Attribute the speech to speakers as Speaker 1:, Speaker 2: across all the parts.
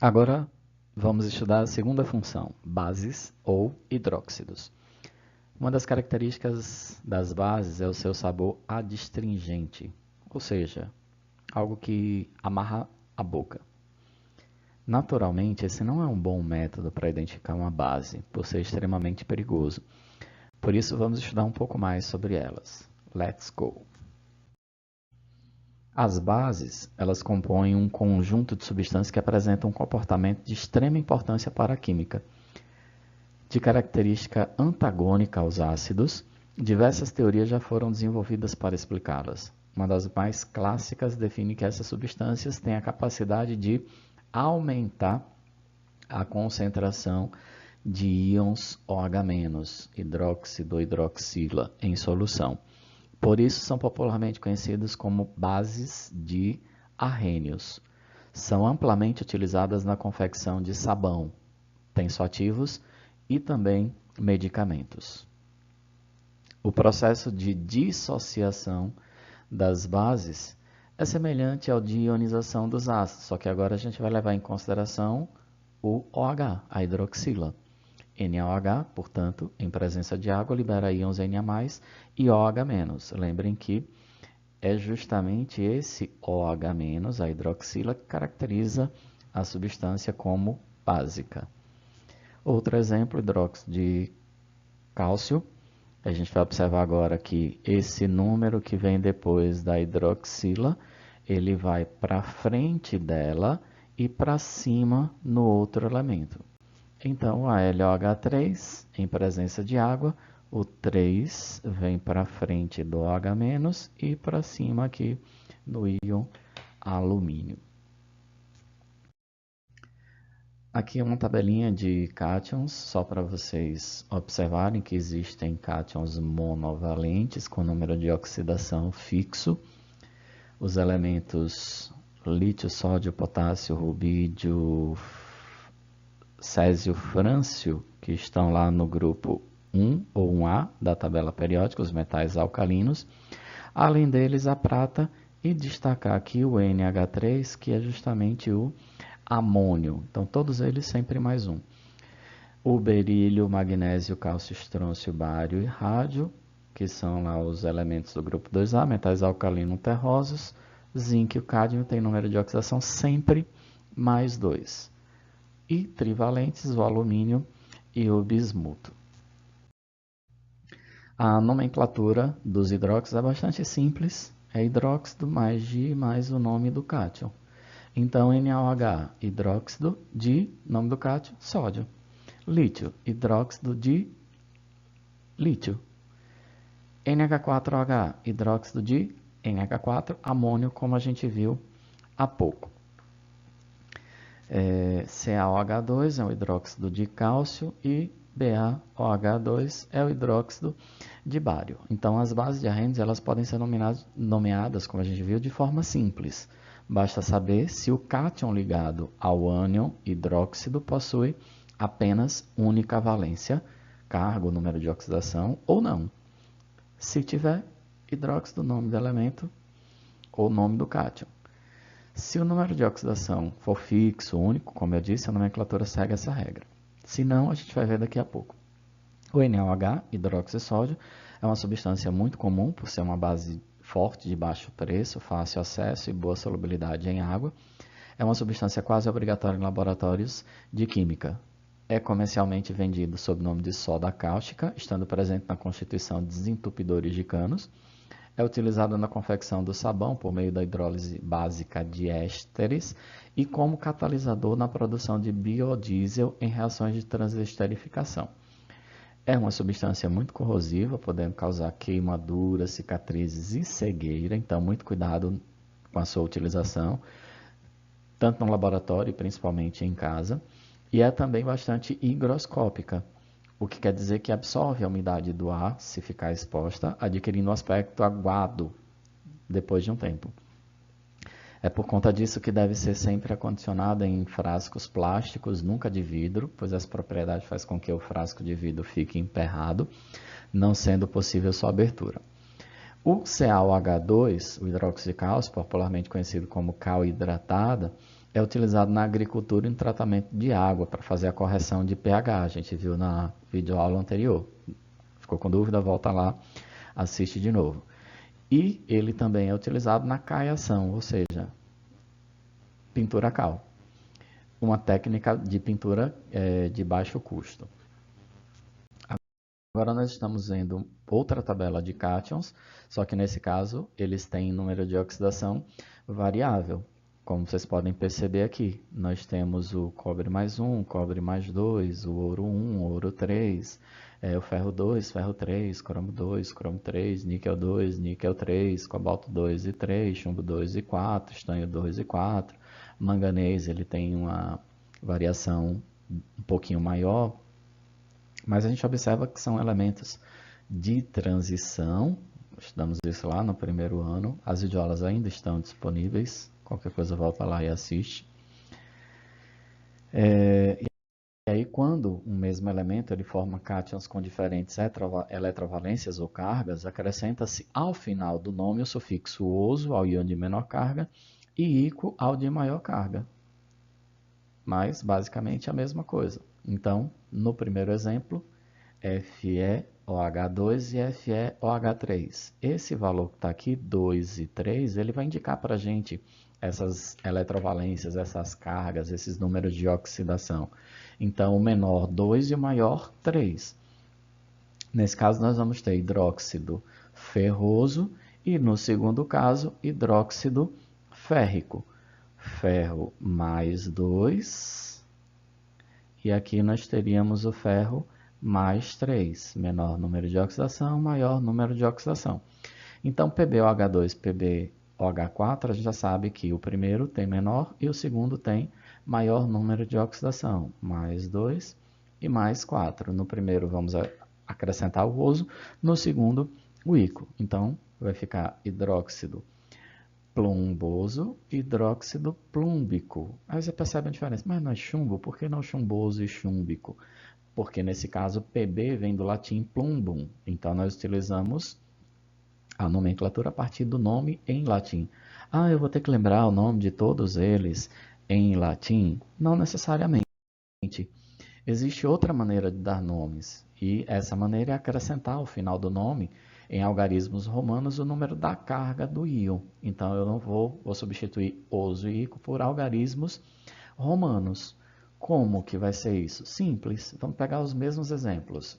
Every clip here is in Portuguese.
Speaker 1: Agora vamos estudar a segunda função, bases ou hidróxidos. Uma das características das bases é o seu sabor adstringente, ou seja, algo que amarra a boca. Naturalmente, esse não é um bom método para identificar uma base, por ser extremamente perigoso. Por isso, vamos estudar um pouco mais sobre elas. Let's go! As bases, elas compõem um conjunto de substâncias que apresentam um comportamento de extrema importância para a química. De característica antagônica aos ácidos, diversas teorias já foram desenvolvidas para explicá-las. Uma das mais clássicas define que essas substâncias têm a capacidade de aumentar a concentração de íons OH-, hidróxido ou hidroxila, em solução. Por isso, são popularmente conhecidos como bases de arrênios. São amplamente utilizadas na confecção de sabão, tensoativos e também medicamentos. O processo de dissociação das bases é semelhante ao de ionização dos ácidos, só que agora a gente vai levar em consideração o OH, a hidroxila. NaOH, portanto, em presença de água, libera íons Na+, e OH-. Lembrem que é justamente esse OH-, a hidroxila, que caracteriza a substância como básica. Outro exemplo, hidróxido de cálcio. A gente vai observar agora que esse número que vem depois da hidroxila, ele vai para frente dela e para cima no outro elemento. Então, a LOH3, em presença de água, o 3 vem para frente do OH- e para cima aqui no íon alumínio. Aqui é uma tabelinha de cátions, só para vocês observarem que existem cátions monovalentes com número de oxidação fixo. Os elementos lítio, sódio, potássio, rubídio, césio, frâncio, que estão lá no grupo 1 ou 1A da tabela periódica, os metais alcalinos. Além deles, a prata, e destacar aqui o NH3, que é justamente o amônio. Então, todos eles sempre mais um. O berílio, magnésio, cálcio, estrôncio, bário e rádio, que são lá os elementos do grupo 2A, metais alcalinos terrosos. Zinco e o cádmio tem número de oxidação sempre mais 2. E trivalentes, o alumínio e o bismuto. A nomenclatura dos hidróxidos é bastante simples. É hidróxido mais G mais o nome do cátion. Então, NaOH, hidróxido de, nome do cátion, sódio. Lítio, hidróxido de lítio. NH4OH, hidróxido de NH4, amônio, como a gente viu há pouco. CaOH2 é o hidróxido de cálcio e BaOH2 é o hidróxido de bário. Então, as bases de arrênios elas podem ser nomeadas, como a gente viu, de forma simples. Basta saber se o cátion ligado ao ânion hidróxido possui apenas única valência, cargo, número de oxidação ou não. Se tiver, hidróxido, nome do elemento ou nome do cátion. Se o número de oxidação for fixo, único, como eu disse, a nomenclatura segue essa regra. Se não, a gente vai ver daqui a pouco. O NaOH, hidróxido de sódio, é uma substância muito comum por ser uma base forte, de baixo preço, fácil acesso e boa solubilidade em água. É uma substância quase obrigatória em laboratórios de química. É comercialmente vendido sob o nome de soda cáustica, estando presente na constituição de desentupidores de canos. É utilizado na confecção do sabão por meio da hidrólise básica de ésteres e como catalisador na produção de biodiesel em reações de transesterificação. É uma substância muito corrosiva, podendo causar queimaduras, cicatrizes e cegueira, então muito cuidado com a sua utilização, tanto no laboratório e principalmente em casa. E é também bastante higroscópica, o que quer dizer que absorve a umidade do ar se ficar exposta, adquirindo um aspecto aguado depois de um tempo. É por conta disso que deve ser sempre acondicionada em frascos plásticos, nunca de vidro, pois essa propriedade faz com que o frasco de vidro fique emperrado, não sendo possível sua abertura. O CaOH2, o hidróxido de cálcio, popularmente conhecido como cal hidratada, é utilizado na agricultura e no tratamento de água para fazer a correção de pH. A gente viu na videoaula anterior. Ficou com dúvida? Volta lá, assiste de novo. E ele também é utilizado na caiação, ou seja, pintura a cal. Uma técnica de pintura de baixo custo. Agora nós estamos vendo outra tabela de cátions, só que nesse caso eles têm número de oxidação variável. Como vocês podem perceber aqui, nós temos o cobre mais 1, cobre mais 2, o ouro 1, o ouro 3, o ferro 2, ferro 3, cromo 2, cromo 3, níquel 2, níquel 3, cobalto 2 e 3, chumbo 2 e 4, estanho 2 e 4, manganês ele tem uma variação um pouquinho maior, mas a gente observa que são elementos de transição. Estudamos isso lá no primeiro ano. As videoaulas ainda estão disponíveis. Qualquer coisa volta lá e assiste. E aí quando um mesmo elemento ele forma cátions com diferentes eletrovalências ou cargas, acrescenta-se ao final do nome o sufixo oso ao íon de menor carga e ico ao de maior carga. Mas basicamente a mesma coisa. Então, no primeiro exemplo, FeOH2 e FeOH3. Esse valor que está aqui, 2 e 3, ele vai indicar para a gente essas eletrovalências, essas cargas, esses números de oxidação. Então, o menor 2 e o maior 3. Nesse caso, nós vamos ter hidróxido ferroso e, no segundo caso, hidróxido férrico. Ferro mais 2. E aqui nós teríamos o ferro mais 3, menor número de oxidação, maior número de oxidação. Então, PbOH2, PbOH4, a gente já sabe que o primeiro tem menor e o segundo tem maior número de oxidação, mais 2 e mais 4. No primeiro vamos acrescentar o oso, no segundo o ico. Então, vai ficar hidróxido plumboso, hidróxido plúmbico. Aí você percebe a diferença, mas não é chumbo? Por que não chumboso e chúmbico? Porque nesse caso Pb vem do latim plumbum, então nós utilizamos a nomenclatura a partir do nome em latim. Ah, eu vou ter que lembrar o nome de todos eles em latim? Não necessariamente. Existe outra maneira de dar nomes, e essa maneira é acrescentar ao final do nome, em algarismos romanos, o número da carga do íon. Então eu não vou substituir oso e ico por algarismos romanos. Como que vai ser isso? Simples. Vamos pegar os mesmos exemplos.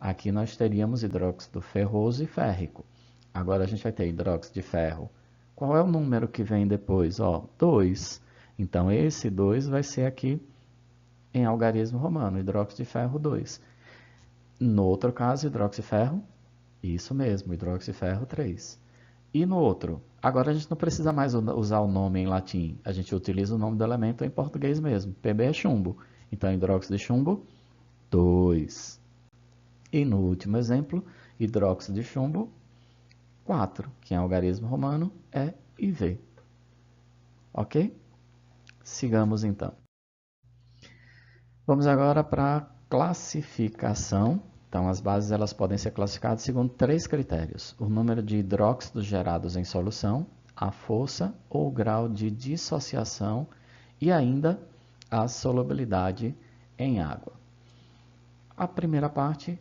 Speaker 1: Aqui nós teríamos hidróxido ferroso e férrico. Agora a gente vai ter hidróxido de ferro. Qual é o número que vem depois? 2. Então esse 2 vai ser aqui em algarismo romano, hidróxido de ferro 2. No outro caso, hidróxido de ferro, isso mesmo, hidróxido de ferro 3. E no outro, agora a gente não precisa mais usar o nome em latim, a gente utiliza o nome do elemento em português mesmo. Pb é chumbo, então hidróxido de chumbo, 2. E no último exemplo, hidróxido de chumbo, 4, que em algarismo romano é IV. Ok? Sigamos então. Vamos agora para a classificação. Então, as bases elas podem ser classificadas segundo 3 critérios: o número de hidróxidos gerados em solução, a força ou grau de dissociação e ainda a solubilidade em água. A primeira parte,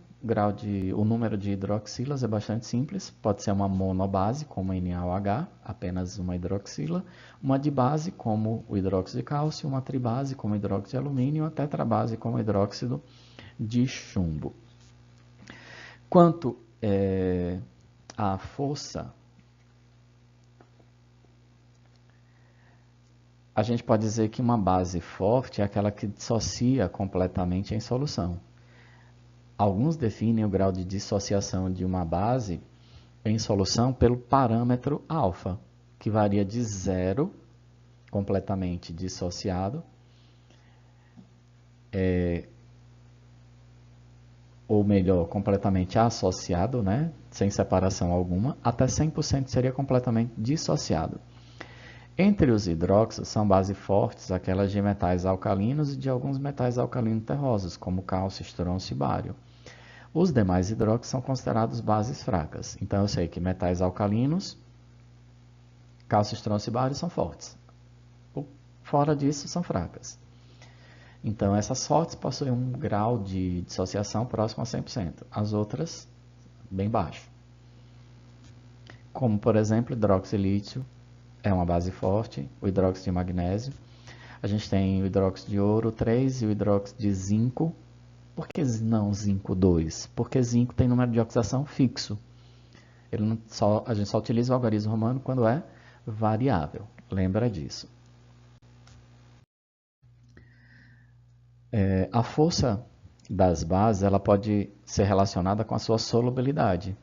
Speaker 1: o número de hidroxilas é bastante simples, pode ser uma monobase, como NaOH, apenas uma hidroxila, uma dibase, como o hidróxido de cálcio, uma tribase, como o hidróxido de alumínio, uma tetrabase, como o hidróxido de chumbo. Quanto à força, a gente pode dizer que uma base forte é aquela que dissocia completamente em solução. Alguns definem o grau de dissociação de uma base em solução pelo parâmetro alfa, que varia de 0, completamente dissociado, ou melhor, completamente associado, né, sem separação alguma, até 100% seria completamente dissociado. Entre os hidróxidos são bases fortes aquelas de metais alcalinos e de alguns metais alcalinos terrosos, como cálcio, estrôncio e bário. Os demais hidróxidos são considerados bases fracas. Então eu sei que metais alcalinos, cálcio, estrôncio e bário são fortes. Fora disso, são fracas. Então, essas fortes possuem um grau de dissociação próximo a 100%. As outras, bem baixo. Como, por exemplo, hidroxilítio é uma base forte, o hidróxido de magnésio. A gente tem o hidróxido de ouro 3 e o hidróxido de zinco. Por que não zinco 2? Porque zinco tem número de oxidação fixo. A gente só utiliza o algarismo romano quando é variável. Lembra disso. A força das bases ela pode ser relacionada com a sua solubilidade.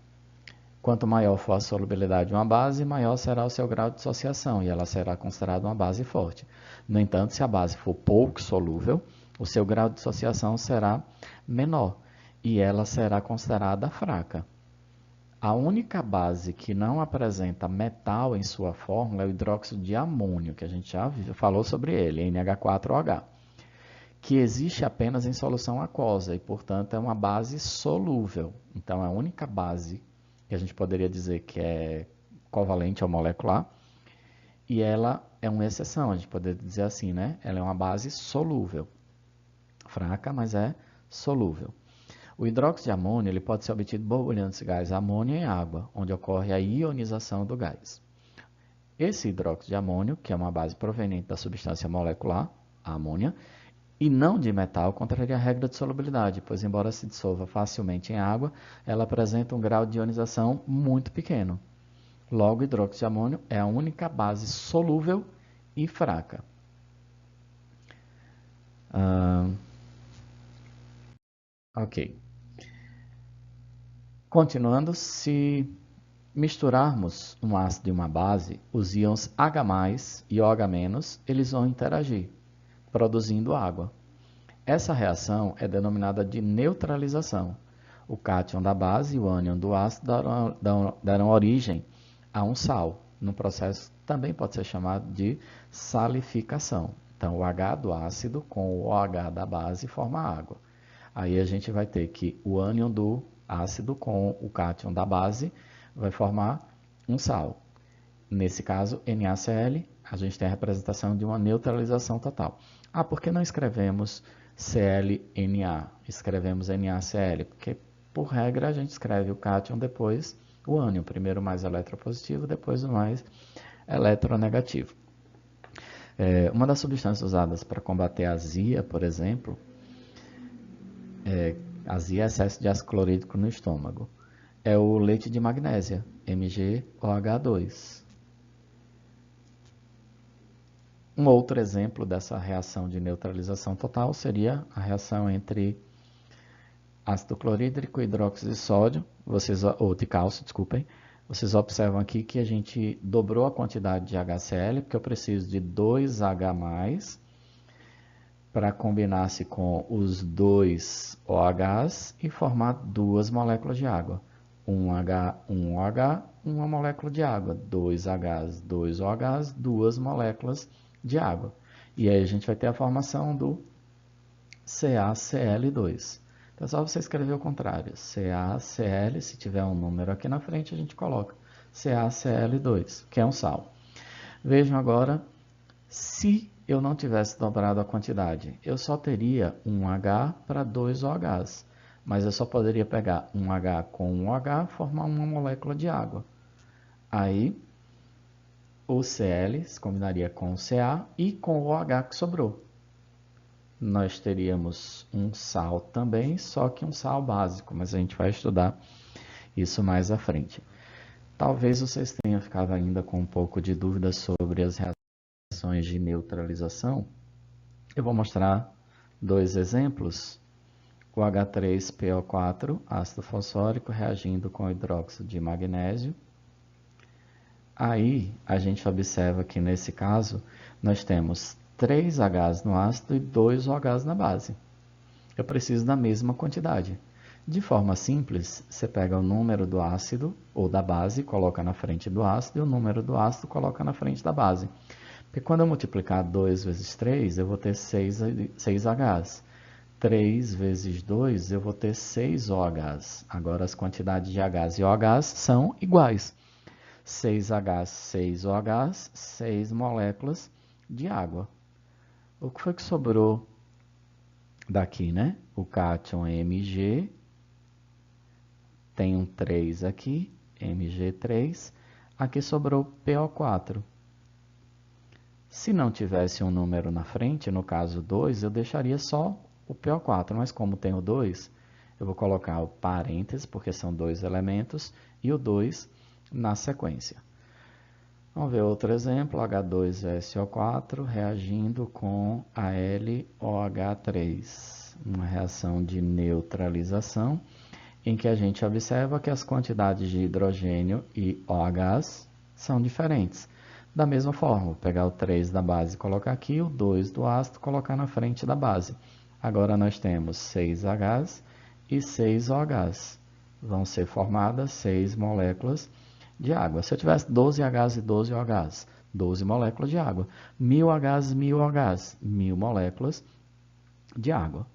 Speaker 1: Quanto maior for a solubilidade de uma base, maior será o seu grau de dissociação e ela será considerada uma base forte. No entanto, se a base for pouco solúvel, o seu grau de dissociação será menor e ela será considerada fraca. A única base que não apresenta metal em sua fórmula é o hidróxido de amônio, que a gente já falou sobre ele, NH4OH, que existe apenas em solução aquosa e, portanto, é uma base solúvel. Então, é a única base que a gente poderia dizer que é covalente ao molecular, e ela é uma exceção, a gente poderia dizer assim, né? Ela é uma base solúvel, fraca, mas é solúvel. O hidróxido de amônio ele pode ser obtido borbulhando esse gás amônio em água, onde ocorre a ionização do gás. Esse hidróxido de amônio, que é uma base proveniente da substância molecular, a amônia, e não de metal, contraria a regra de solubilidade, pois embora se dissolva facilmente em água, ela apresenta um grau de ionização muito pequeno. Logo, o hidróxido de amônio é a única base solúvel e fraca. Ok. Continuando, se misturarmos um ácido e uma base, os íons H+, e OH-, eles vão interagir, produzindo água. Essa reação é denominada de neutralização. O cátion da base e o ânion do ácido darão origem a um sal. No processo também pode ser chamado de salificação. Então, o H do ácido com o OH da base forma água. Aí a gente vai ter que o ânion do ácido com o cátion da base vai formar um sal. Nesse caso, NaCl, a gente tem a representação de uma neutralização total. Por que não escrevemos ClNa? Escrevemos NaCl, porque por regra a gente escreve o cátion depois o ânion, primeiro o mais eletropositivo, depois o mais eletronegativo. Uma das substâncias usadas para combater a azia, por exemplo, azia é excesso de ácido clorídrico no estômago, é o leite de magnésia, MgOH2. Um outro exemplo dessa reação de neutralização total seria a reação entre ácido clorídrico e hidróxido de sódio, ou de cálcio, desculpem. Vocês observam aqui que a gente dobrou a quantidade de HCl, porque eu preciso de 2H+, para combinar-se com os dois OHs e formar duas moléculas de água. 1H, 1OH, uma molécula de água. 2Hs, 2 OHs, duas moléculas de água. E aí a gente vai ter a formação do CaCl2. Então é só você escrever o contrário. CaCl, se tiver um número aqui na frente, a gente coloca CaCl2, que é um sal. Vejam agora, se eu não tivesse dobrado a quantidade, eu só teria 1H para 2 OHs. Mas eu só poderia pegar 1H com 1OH e formar uma molécula de água. Aí, o Cl se combinaria com o Ca e com o OH que sobrou. Nós teríamos um sal também, só que um sal básico, mas a gente vai estudar isso mais à frente. Talvez vocês tenham ficado ainda com um pouco de dúvida sobre as reações de neutralização. Eu vou mostrar dois exemplos. O H3PO4, ácido fosfórico, reagindo com hidróxido de magnésio. Aí, a gente observa que, nesse caso, nós temos 3 Hs no ácido e 2 OHs na base. Eu preciso da mesma quantidade. De forma simples, você pega o número do ácido ou da base, coloca na frente do ácido, e o número do ácido coloca na frente da base. Porque quando eu multiplicar 2 vezes 3, eu vou ter 6 Hs. 3 vezes 2, eu vou ter 6 OHs. Agora, as quantidades de Hs e OHs são iguais. 6 Hs, 6 OHs, 6 moléculas de água. O que foi que sobrou daqui, né? O cátion Mg, tem um 3 aqui, Mg3, aqui sobrou PO4. Se não tivesse um número na frente, no caso 2, eu deixaria só o PO4, mas como tem o 2, eu vou colocar o parênteses, porque são dois elementos, e o 2 na sequência. Vamos ver outro exemplo, H2SO4 reagindo com AlOH3, uma reação de neutralização, em que a gente observa que as quantidades de hidrogênio e OHs são diferentes. Da mesma forma, vou pegar o 3 da base e colocar aqui, o 2 do ácido colocar na frente da base. Agora nós temos 6 Hs e 6 OHs. Vão ser formadas 6 moléculas de água. Se eu tivesse 12 Hs e 12 OHs, 12 moléculas de água. 1000 Hs, 1000 OHs, 1000 moléculas de água.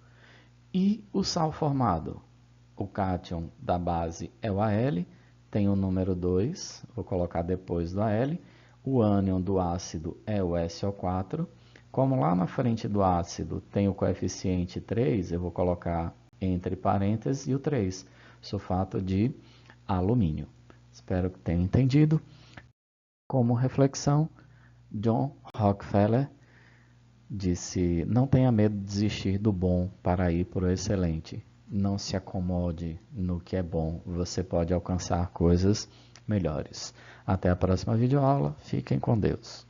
Speaker 1: E o sal formado? O cátion da base é o Al, tem o número 2, vou colocar depois do Al. O ânion do ácido é o SO4. Como lá na frente do ácido tem o coeficiente 3, eu vou colocar entre parênteses e o 3, sulfato de alumínio. Espero que tenham entendido. Como reflexão, John Rockefeller disse: não tenha medo de desistir do bom para ir para o excelente. Não se acomode no que é bom, você pode alcançar coisas melhores. Até a próxima videoaula, fiquem com Deus.